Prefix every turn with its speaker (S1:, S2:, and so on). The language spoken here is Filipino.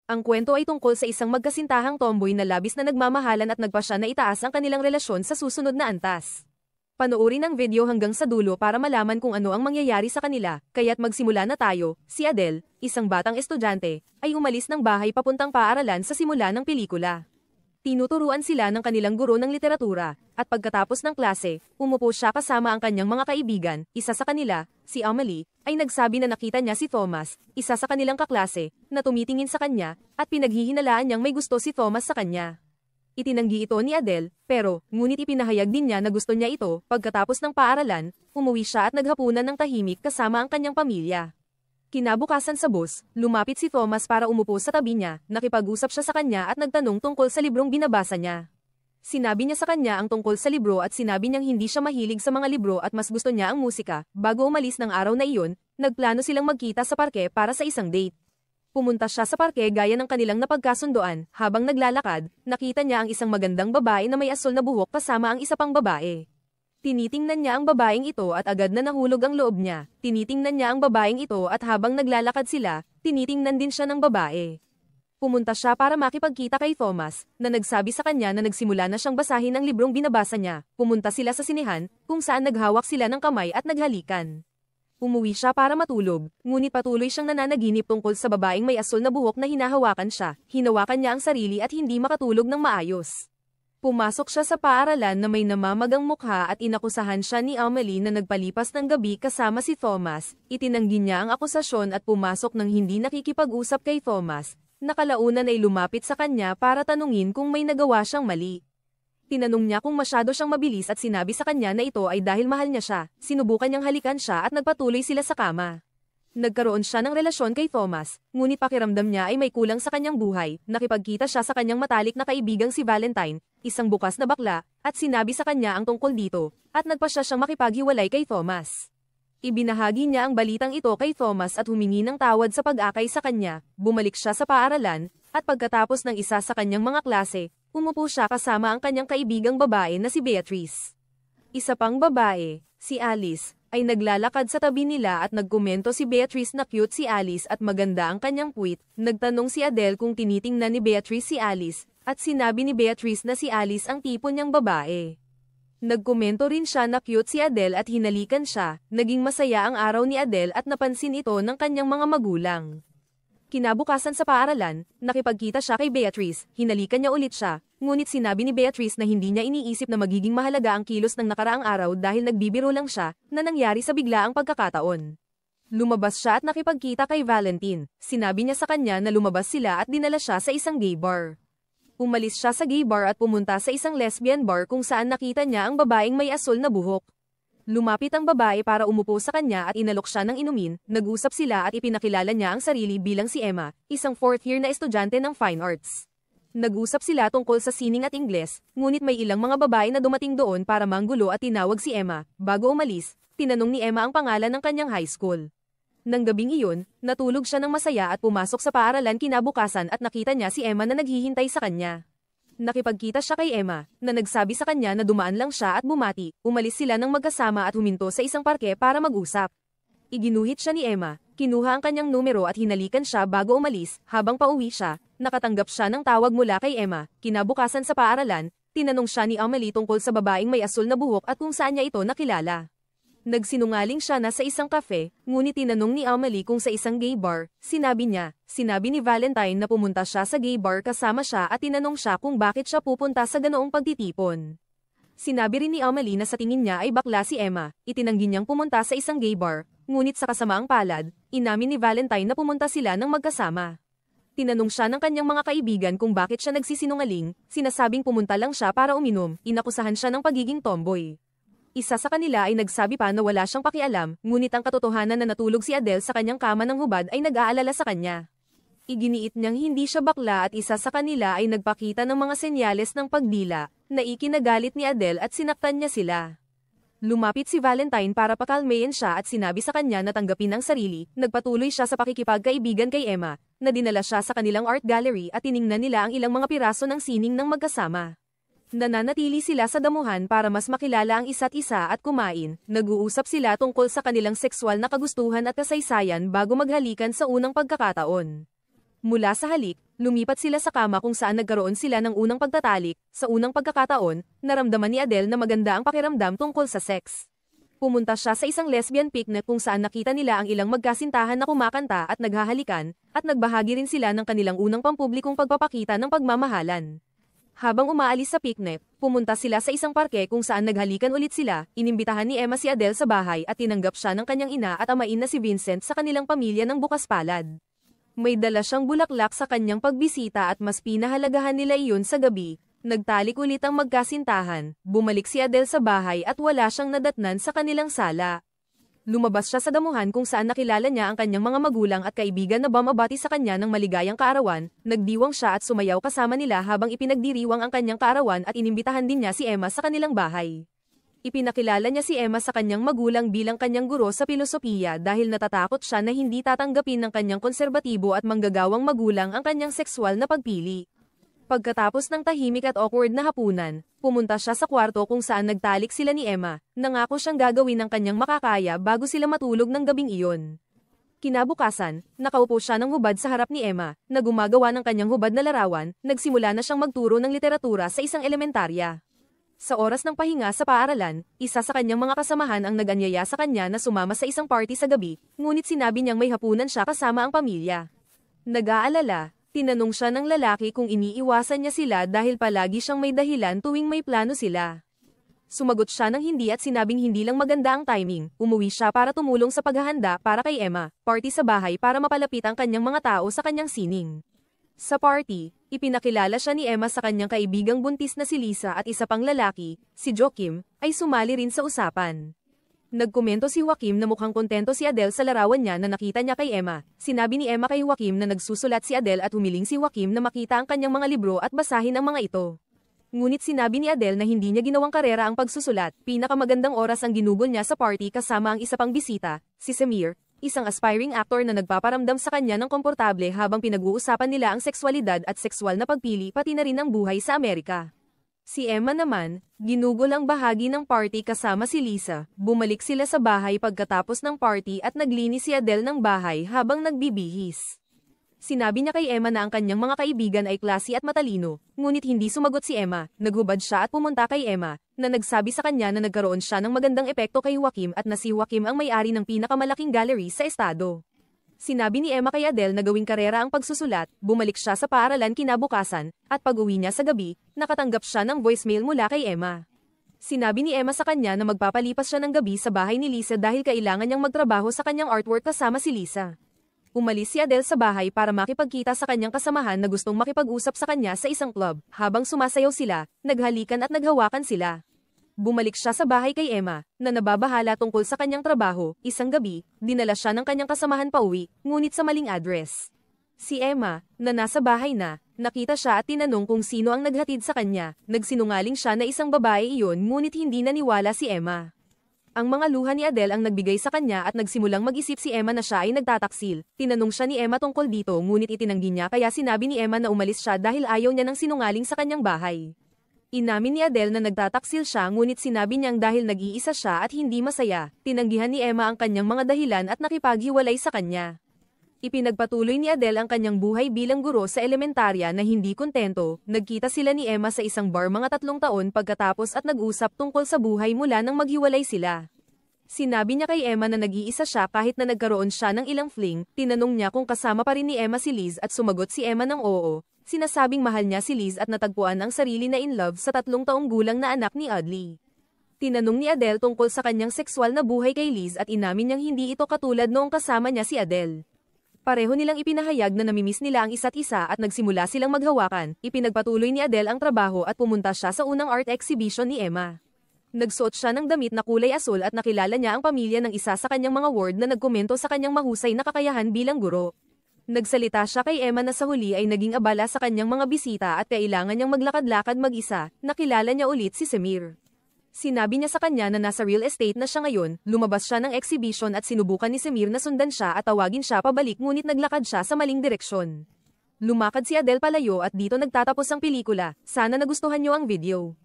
S1: Ang kwento ay tungkol sa isang magkasintahang tomboy na labis na nagmamahalan at nagpasya na itaas ang kanilang relasyon sa susunod na antas. Panoorin ang video hanggang sa dulo para malaman kung ano ang mangyayari sa kanila, kaya't magsimula na tayo. Si Adele, isang batang estudyante, ay umalis ng bahay papuntang paaralan sa simula ng pelikula. Tinuturuan sila ng kanilang guro ng literatura, at pagkatapos ng klase, umupo siya kasama ang kanyang mga kaibigan. Isa sa kanila, si Amelie, ay nagsabi na nakita niya si Thomas, isa sa kanilang kaklase, na tumitingin sa kanya, at pinaghihinalaan niyang may gusto si Thomas sa kanya. Itinanggi ito ni Adele, pero, ngunit ipinahayag din niya na gusto niya ito. Pagkatapos ng paaralan, umuwi siya at naghapunan ng tahimik kasama ang kanyang pamilya. Kinabukasan sa bus, lumapit si Thomas para umupo sa tabi niya, nakipag-usap siya sa kanya at nagtanong tungkol sa librong binabasa niya. Sinabi niya sa kanya ang tungkol sa libro at sinabi niyang hindi siya mahilig sa mga libro at mas gusto niya ang musika. Bago umalis ng araw na iyon, nagplano silang magkita sa parke para sa isang date. Pumunta siya sa parke gaya ng kanilang napagkasundoan. Habang naglalakad, nakita niya ang isang magandang babae na may asul na buhok kasama ang isa pang babae. Tinitingnan niya ang babaeng ito at agad na nahulog ang loob niya. Tinitingnan niya ang babaeng ito at habang naglalakad sila, tinitingnan din siya ng babae. Pumunta siya para makipagkita kay Thomas, na nagsabi sa kanya na nagsimula na siyang basahin ang librong binabasa niya. Pumunta sila sa sinehan, kung saan naghawak sila ng kamay at naghalikan. Umuwi siya para matulog, ngunit patuloy siyang nananaginip tungkol sa babaeng may asul na buhok na hinahawakan siya. Hinawakan niya ang sarili at hindi makatulog ng maayos. Pumasok siya sa paaralan na may namamagang mukha at inakusahan siya ni Amelie na nagpalipas ng gabi kasama si Thomas. Itinanggi niya ang akusasyon at pumasok ng hindi nakikipag-usap kay Thomas. Nakalaunan ay lumapit sa kanya para tanungin kung may nagawa siyang mali. Tinanong niya kung masyado siyang mabilis at sinabi sa kanya na ito ay dahil mahal niya siya. Sinubukan niyang halikan siya at nagpatuloy sila sa kama. Nagkaroon siya ng relasyon kay Thomas, ngunit pakiramdam niya ay may kulang sa kanyang buhay. Nakipagkita siya sa kanyang matalik na kaibigang si Valentine, isang bukas na bakla, at sinabi sa kanya ang tungkol dito, at nagpasya siyang makipaghiwalay kay Thomas. Ibinahagi niya ang balitang ito kay Thomas at humingi ng tawad sa pag-akay sa kanya. Bumalik siya sa paaralan, at pagkatapos ng isa sa kanyang mga klase, umupo siya kasama ang kanyang kaibigang babae na si Beatrice. Isa pang babae, si Alice, ay naglalakad sa tabi nila at nagkomento si Beatrice na cute si Alice at maganda ang kanyang puwit. Nagtanong si Adele kung tinitingnan ni Beatrice si Alice, at sinabi ni Beatrice na si Alice ang tipo niyang babae. Nagkomento rin siya na cute si Adele at hinalikan siya. Naging masaya ang araw ni Adele at napansin ito ng kanyang mga magulang. Kinabukasan sa paaralan, nakipagkita siya kay Beatrice, hinalikan niya ulit siya, ngunit sinabi ni Beatrice na hindi niya iniisip na magiging mahalaga ang kilos ng nakaraang araw dahil nagbibiro lang siya, na nangyari sa biglaang pagkakataon. Lumabas siya at nakipagkita kay Valentine, sinabi niya sa kanya na lumabas sila at dinala siya sa isang gay bar. Umalis siya sa gay bar at pumunta sa isang lesbian bar kung saan nakita niya ang babaeng may asul na buhok. Lumapit ang babae para umupo sa kanya at inalok siya ng inumin, nag-usap sila at ipinakilala niya ang sarili bilang si Emma, isang fourth year na estudyante ng Fine Arts. Nag-usap sila tungkol sa sining at Ingles, ngunit may ilang mga babae na dumating doon para manggulo at tinawag si Emma. Bago umalis, tinanong ni Emma ang pangalan ng kanyang high school. Nang gabing iyon, natulog siya ng masaya at pumasok sa paaralan kinabukasan at nakita niya si Emma na naghihintay sa kanya. Nakipagkita siya kay Emma, na nagsabi sa kanya na dumaan lang siya at bumati. Umalis sila ng magkasama at huminto sa isang parke para mag-usap. Iginuhit siya ni Emma, kinuha ang kanyang numero at hinalikan siya bago umalis. Habang pauwi siya, nakatanggap siya ng tawag mula kay Emma. Kinabukasan sa paaralan, tinanong siya ni Amelie tungkol sa babaeng may asul na buhok at kung saan niya ito nakilala. Nagsinungaling siya na sa isang cafe, ngunit tinanong ni Amelie kung sa isang gay bar. Sinabi ni Valentine na pumunta siya sa gay bar kasama siya at tinanong siya kung bakit siya pupunta sa ganoong pagtitipon. Sinabi rin ni Amelie na sa tingin niya ay bakla si Emma. Itinanggi niyang pumunta sa isang gay bar, ngunit sa kasamaang palad, inamin ni Valentine na pumunta sila ng magkasama. Tinanong siya ng kanyang mga kaibigan kung bakit siya nagsisinungaling, sinasabing pumunta lang siya para uminom, inakusahan siya ng pagiging tomboy. Isa sa kanila ay nagsabi pa na wala siyang pakialam, ngunit ang katotohanan na natulog si Adele sa kanyang kama ng hubad ay nag-aalala sa kanya. Iginiit niyang hindi siya bakla at isa sa kanila ay nagpakita ng mga senyales ng pagdila, na ikinagalit ni Adele at sinaktan niya sila. Lumapit si Valentine para pakalmayin siya at sinabi sa kanya na tanggapin ang sarili. Nagpatuloy siya sa pakikipagkaibigan kay Emma, na dinala siya sa kanilang art gallery at tiningnan nila ang ilang mga piraso ng sining ng magkasama. Nananatili sila sa damuhan para mas makilala ang isa't isa at kumain. Nag-uusap sila tungkol sa kanilang sexual na kagustuhan at kasaysayan bago maghalikan sa unang pagkakataon. Mula sa halik, lumipat sila sa kama kung saan nagkaroon sila ng unang pagtatalik. Sa unang pagkakataon, naramdaman ni Adele na maganda ang pakiramdam tungkol sa sex. Pumunta siya sa isang lesbian picnic kung saan nakita nila ang ilang magkasintahan na kumakanta at naghahalikan, at nagbahagi rin sila ng kanilang unang pampublikong pagpapakita ng pagmamahalan. Habang umaalis sa picnic, pumunta sila sa isang parke kung saan naghalikan ulit sila. Inimbitahan ni Emma si Adele sa bahay at tinanggap siya ng kanyang ina at amain na si Vincent sa kanilang pamilya ng bukas palad. May dala siyang bulaklak sa kanyang pagbisita at mas pinahalagahan nila iyon sa gabi. Nagtalik ulit ang magkasintahan, bumalik si Adele sa bahay at wala siyang nadatnan sa kanilang sala. Lumabas siya sa damuhan kung saan nakilala niya ang kanyang mga magulang at kaibigan na bumabati sa kanya ng maligayang kaarawan. Nagdiwang siya at sumayaw kasama nila habang ipinagdiriwang ang kanyang kaarawan at inimbitahan din niya si Emma sa kanilang bahay. Ipinakilala niya si Emma sa kanyang magulang bilang kanyang guro sa pilosopiya dahil natatakot siya na hindi tatanggapin ng kanyang konserbatibo at manggagawang magulang ang kanyang sexual na pagpili. Pagkatapos ng tahimik at awkward na hapunan, pumunta siya sa kwarto kung saan nagtalik sila ni Emma. Nangako siyang gagawin ng kanyang makakaya bago sila matulog ng gabing iyon. Kinabukasan, nakaupo siya ng hubad sa harap ni Emma, na gumagawa ng kanyang hubad na larawan. Nagsimula na siyang magturo ng literatura sa isang elementarya. Sa oras ng pahinga sa paaralan, isa sa kanyang mga kasamahan ang nag-anyaya sa kanya na sumama sa isang party sa gabi, ngunit sinabi niyang may hapunan siya kasama ang pamilya. Nag-aalala, tinanong siya ng lalaki kung iniiwasan niya sila dahil palagi siyang may dahilan tuwing may plano sila. Sumagot siya ng hindi at sinabing hindi lang maganda ang timing. Umuwi siya para tumulong sa paghahanda para kay Emma, party sa bahay para mapalapit ang kanyang mga tao sa kanyang sining. Sa party, ipinakilala siya ni Emma sa kanyang kaibigang buntis na si Lisa at isa pang lalaki, si Joaquim, ay sumali rin sa usapan. Nagkomento si Joaquim na mukhang kontento si Adele sa larawan niya na nakita niya kay Emma. Sinabi ni Emma kay Joaquim na nagsusulat si Adele at humiling si Joaquim na makita ang kanyang mga libro at basahin ang mga ito. Ngunit sinabi ni Adele na hindi niya ginawang karera ang pagsusulat. Pinakamagandang oras ang ginugol niya sa party kasama ang isa pang bisita, si Samir, isang aspiring actor na nagpaparamdam sa kanya ng komportable habang pinag-uusapan nila ang sexualidad at sexual na pagpili pati na rin ang buhay sa Amerika. Si Emma naman, ginugol ang bahagi ng party kasama si Lisa. Bumalik sila sa bahay pagkatapos ng party at naglinis si Adele ng bahay habang nagbibihis. Sinabi niya kay Emma na ang kanyang mga kaibigan ay klase at matalino, ngunit hindi sumagot si Emma. Naghubad siya at pumunta kay Emma, na nagsabi sa kanya na nagkaroon siya ng magandang epekto kay Joaquim at na si Joaquim ang may-ari ng pinakamalaking gallery sa estado. Sinabi ni Emma kay Adele na gawing karera ang pagsusulat. Bumalik siya sa paaralan kinabukasan, at pag-uwi niya sa gabi, nakatanggap siya ng voicemail mula kay Emma. Sinabi ni Emma sa kanya na magpapalipas siya ng gabi sa bahay ni Lisa dahil kailangan niyang magtrabaho sa kanyang artwork kasama si Lisa. Umalis si Adele sa bahay para makipagkita sa kanyang kasamahan na gustong makipag-usap sa kanya sa isang club. Habang sumasayaw sila, naghalikan at naghawakan sila. Bumalik siya sa bahay kay Emma, na nababahala tungkol sa kanyang trabaho. Isang gabi, dinala siya ng kanyang kasamahan pauwi, ngunit sa maling address. Si Emma, na nasa bahay na, nakita siya at tinanong kung sino ang naghatid sa kanya. Nagsinungaling siya na isang babae iyon ngunit hindi naniwala si Emma. Ang mga luha ni Adele ang nagbigay sa kanya at nagsimulang mag-isip si Emma na siya ay nagtataksil. Tinanong siya ni Emma tungkol dito ngunit itinanggi niya kaya sinabi ni Emma na umalis siya dahil ayaw niya ng sinungaling sa kanyang bahay. Inamin ni Adele na nagtataksil siya ngunit sinabi niyang dahil nag-iisa siya at hindi masaya, tinanggihan ni Emma ang kanyang mga dahilan at nakipaghiwalay sa kanya. Ipinagpatuloy ni Adele ang kanyang buhay bilang guro sa elementarya na hindi kontento. Nagkita sila ni Emma sa isang bar mga 3 taon pagkatapos at nag-usap tungkol sa buhay mula nang maghiwalay sila. Sinabi niya kay Emma na nag-iisa siya kahit na nagkaroon siya ng ilang fling. Tinanong niya kung kasama pa rin ni Emma si Liz at sumagot si Emma ng oo. Sinasabing mahal niya si Liz at natagpuan ang sarili na in love sa 3 taong gulang na anak ni Audley. Tinanong ni Adele tungkol sa kanyang sexual na buhay kay Liz at inamin niyang hindi ito katulad noong kasama niya si Adele. Pareho nilang ipinahayag na namimiss nila ang isa't isa at nagsimula silang maghawakan. Ipinagpatuloy ni Adele ang trabaho at pumunta siya sa unang art exhibition ni Emma. Nagsuot siya ng damit na kulay asul at nakilala niya ang pamilya ng isa sa kanyang mga ward na nagkomento sa kanyang mahusay na kakayahan bilang guro. Nagsalita siya kay Emma na sa huli ay naging abala sa kanyang mga bisita at kailangan niyang maglakad-lakad mag-isa. Nakilala niya ulit si Samir. Sinabi niya sa kanya na nasa real estate na siya ngayon. Lumabas siya ng exhibition at sinubukan ni Samir na sundan siya at tawagin siya pabalik ngunit naglakad siya sa maling direksyon. Lumakad si Adele palayo at dito nagtatapos ang pelikula. Sana nagustuhan niyo ang video.